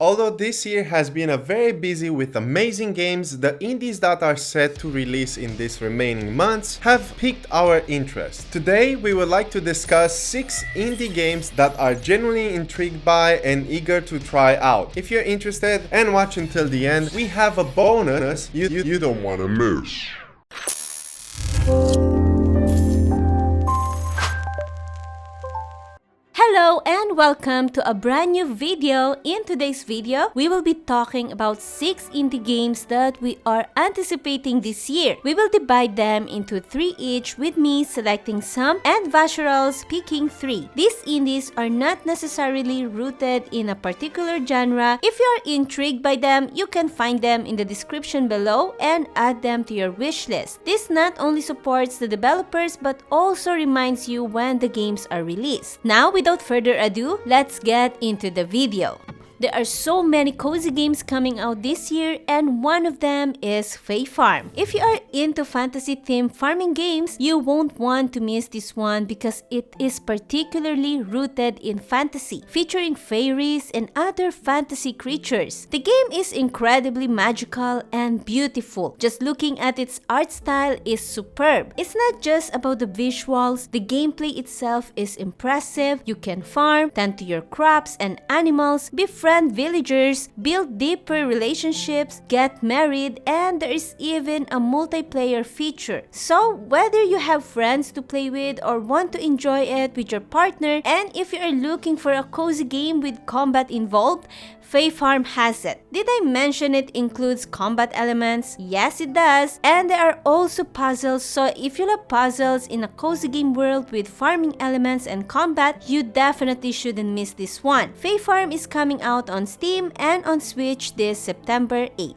Although this year has been a very busy with amazing games, the indies that are set to release in these remaining months have piqued our interest. Today we would like to discuss 6 indie games that are genuinely intrigued by and eager to try out. If you're interested and watch until the end, we have a bonus you don't want to miss. Hello and welcome to a brand new video. In today's video, we will be talking about 6 indie games that we are anticipating this year. We will divide them into 3 each, with me selecting some and Vasharal's picking 3. These indies are not necessarily rooted in a particular genre. If you are intrigued by them, you can find them in the description below and add them to your wish list. This not only supports the developers but also reminds you when the games are released. Now, without further ado, let's get into the video. There are so many cozy games coming out this year, and one of them is Fae Farm. If you are into fantasy-themed farming games, you won't want to miss this one because it is particularly rooted in fantasy, featuring fairies and other fantasy creatures. The game is incredibly magical and beautiful. Just looking at its art style is superb. It's not just about the visuals, the gameplay itself is impressive. You can farm, tend to your crops and animals, befriend villagers, build deeper relationships, get married, and there is even a multiplayer feature. So whether you have friends to play with or want to enjoy it with your partner, and if you are looking for a cozy game with combat involved, Fae Farm has it. Did I mention it includes combat elements? Yes, it does. And there are also puzzles, so if you love puzzles in a cozy game world with farming elements and combat, you definitely shouldn't miss this one. Fae Farm is coming out on Steam and on Switch this September 8th.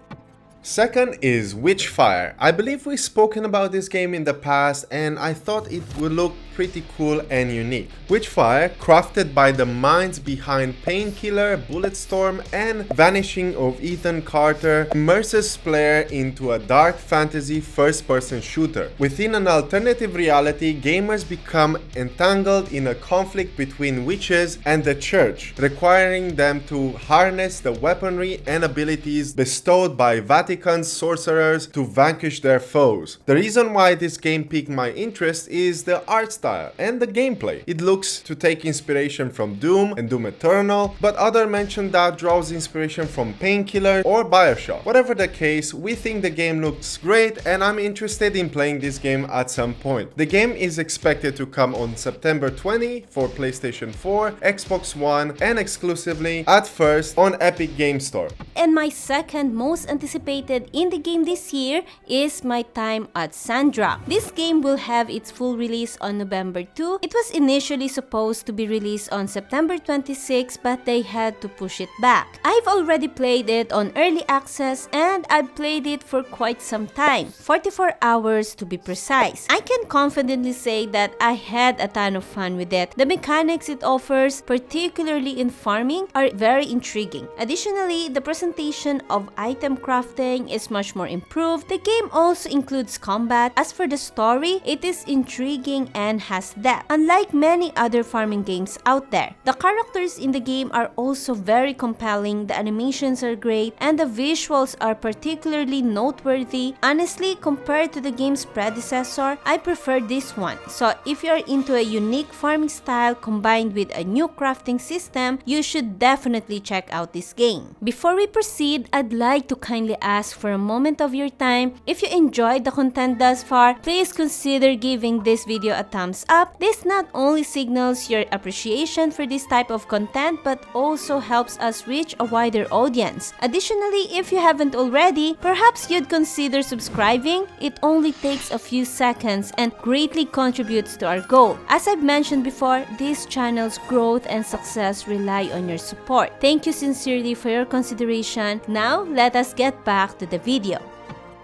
Second is Witchfire. I believe we've spoken about this game in the past and I thought it would look pretty cool and unique. Witchfire, crafted by the minds behind Painkiller, Bulletstorm, and Vanishing of Ethan Carter, immerses player into a dark fantasy first-person shooter. Within an alternative reality, gamers become entangled in a conflict between witches and the church, requiring them to harness the weaponry and abilities bestowed by Vatican's sorcerers to vanquish their foes. The reason why this game piqued my interest is the art style and the gameplay. It looks to take inspiration from Doom and Doom Eternal, but others mention that draws inspiration from Painkiller or Bioshock. Whatever the case, we think the game looks great and I'm interested in playing this game at some point. The game is expected to come on September 20 for PlayStation 4, Xbox One, and exclusively at first on Epic Games Store. And my second most anticipated indie game this year is My Time at Sandra. This game will have its full release on November 2. It was initially supposed to be released on September 26, but they had to push it back. I've already played it on early access and I've played it for quite some time, 44 hours to be precise. I can confidently say that I had a ton of fun with it. The mechanics it offers, particularly in farming, are very intriguing. Additionally, the presentation of item crafting is much more improved. The game also includes combat. As for the story, it is intriguing and has depth, unlike many other farming games out there. The characters in the game are also very compelling, the animations are great, and the visuals are particularly noteworthy. Honestly, compared to the game's predecessor, I prefer this one. So if you are into a unique farming style combined with a new crafting system, you should definitely check out this game. Before we proceed, I'd like to kindly ask for a moment of your time. If you enjoyed the content thus far, please consider giving this video a thumbs up. This not only signals your appreciation for this type of content but also helps us reach a wider audience. Additionally, if you haven't already, perhaps you'd consider subscribing. It only takes a few seconds and greatly contributes to our goal. As I've mentioned before, this channel's growth and success rely on your support. Thank you sincerely for your consideration. Now, let us get back to the video.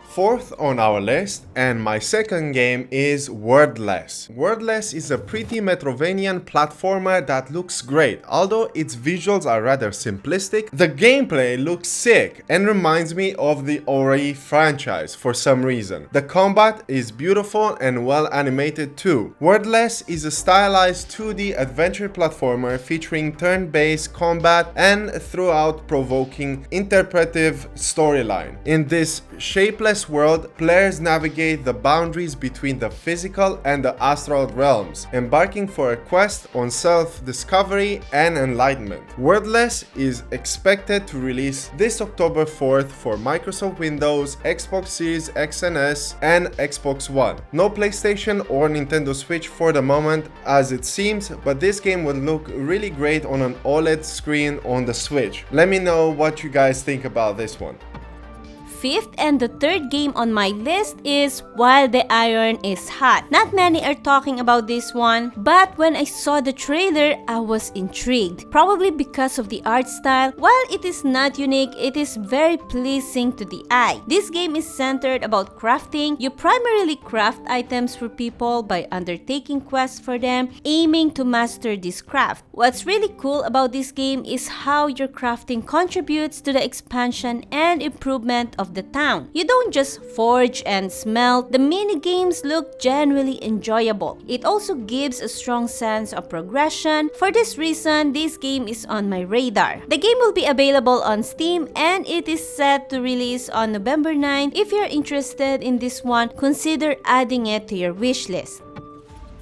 Fourth on our list, and my second game, is Wordless. Wordless is a pretty Metrovanian platformer that looks great. Although its visuals are rather simplistic, the gameplay looks sick and reminds me of the Ori franchise for some reason. The combat is beautiful and well animated too. Wordless is a stylized 2D adventure platformer featuring turn-based combat and throughout-provoking interpretive storyline. In this shapeless world, players navigate the boundaries between the physical and the astral realms, embarking for a quest on self-discovery and enlightenment. Wordless is expected to release this October 4th for Microsoft Windows, Xbox Series X and S, and Xbox One. No PlayStation or Nintendo Switch for the moment as it seems, but this game would look really great on an OLED screen on the Switch. Let me know what you guys think about this one. Fifth and the third game on my list is While the Iron is Hot. Not many are talking about this one, but when I saw the trailer, I was intrigued. Probably because of the art style. While it is not unique, it is very pleasing to the eye. This game is centered about crafting. You primarily craft items for people by undertaking quests for them, aiming to master this craft. What's really cool about this game is how your crafting contributes to the expansion and improvement of the town. You don't just forge and smelt, the mini games look genuinely enjoyable. It also gives a strong sense of progression. For this reason, this game is on my radar. The game will be available on Steam and it is set to release on November 9. If you're interested in this one, consider adding it to your wish list.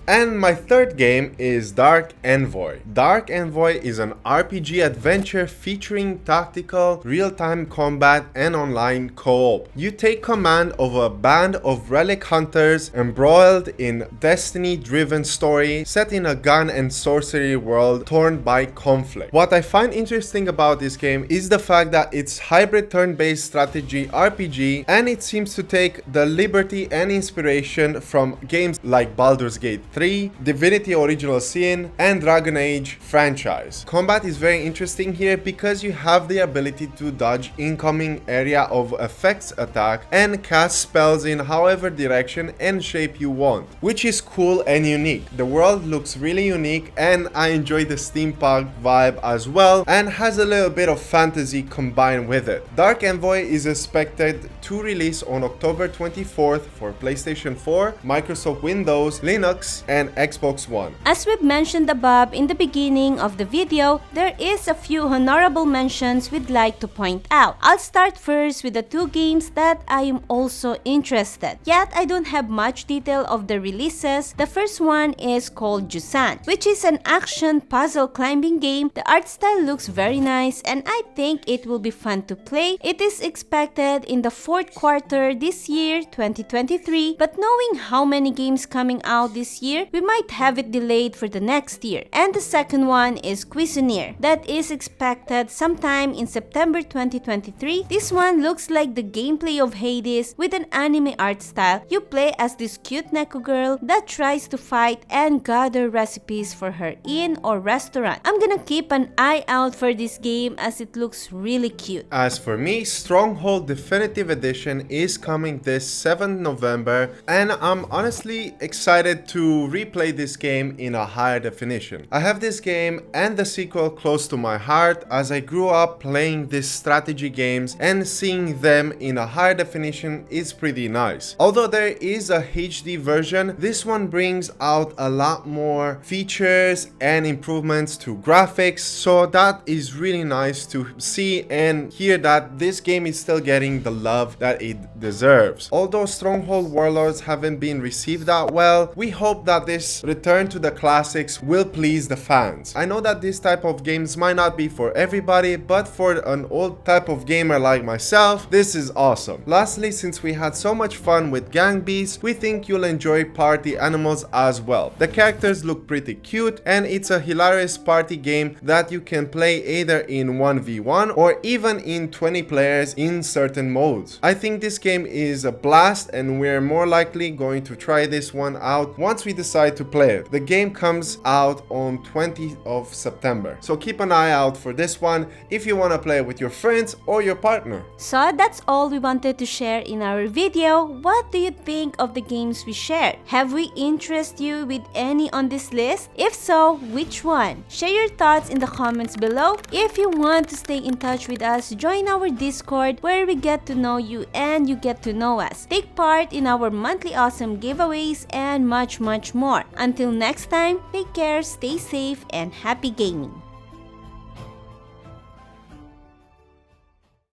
And my third game is Dark Envoy. Dark Envoy is an RPG adventure featuring tactical, real-time combat and online co-op. You take command of a band of relic hunters embroiled in destiny-driven story set in a gun and sorcery world torn by conflict. What I find interesting about this game is the fact that it's hybrid turn-based strategy RPG, and it seems to take the liberty and inspiration from games like Baldur's Gate 3, Divinity Original Sin, and Dragon Age franchise. Combat is very interesting here because you have the ability to dodge incoming area of effects attack and cast spells in however direction and shape you want, which is cool and unique. The world looks really unique and I enjoy the steampunk vibe as well and has a little bit of fantasy combined with it. Dark Envoy is expected to release on October 24th for PlayStation 4, Microsoft Windows, Linux, and Xbox One. As we've mentioned above in the beginning of the video, there is a few honorable mentions we'd like to point out. I'll start first with the two games that I am also interested. Yet I don't have much detail of the releases. The first one is called Jusan, which is an action puzzle climbing game. The art style looks very nice and I think it will be fun to play. It is expected in the fourth quarter this year, 2023, but knowing how many games coming out this year, we might have it delayed for the next year. And the second one is Cuisinier, that is expected sometime in September 2023. This one looks like the gameplay of Hades with an anime art style. You play as this cute Neko girl that tries to fight and gather recipes for her inn or restaurant. I'm gonna keep an eye out for this game as it looks really cute. As for me, Stronghold Definitive Edition is coming this 7th November and I'm honestly excited to replay this game in a higher definition. I have this game and the sequel close to my heart as I grew up playing these strategy games and seeing them in a higher definition is pretty nice. Although there is a HD version, this one brings out a lot more features and improvements to graphics, so that is really nice to see and hear that this game is still getting the love that it deserves. Although Stronghold Warlords haven't been received that well, we hope that this return to the classics will please the fans. I know that this type of games might not be for everybody, but for an old type of gamer like myself, this is awesome. Lastly, since we had so much fun with Gang Beasts, we think you'll enjoy Party Animals as well. The characters look pretty cute and it's a hilarious party game that you can play either in 1v1 or even in 20 players in certain modes. I think this game is a blast and we're more likely going to try this one out once we decide to play it. The game comes out on 20th of September, so keep an eye out for this one if you want to play it with your friends or your partner. So that's all we wanted to share in our video. What do you think of the games we shared? Have we interested you with any on this list? If so, which one? Share your thoughts in the comments below. If you want to stay in touch with us, join our Discord where we get to know you and you get to know us. Take part in our monthly awesome giveaways and much more. Until next time, take care, stay safe, and happy gaming!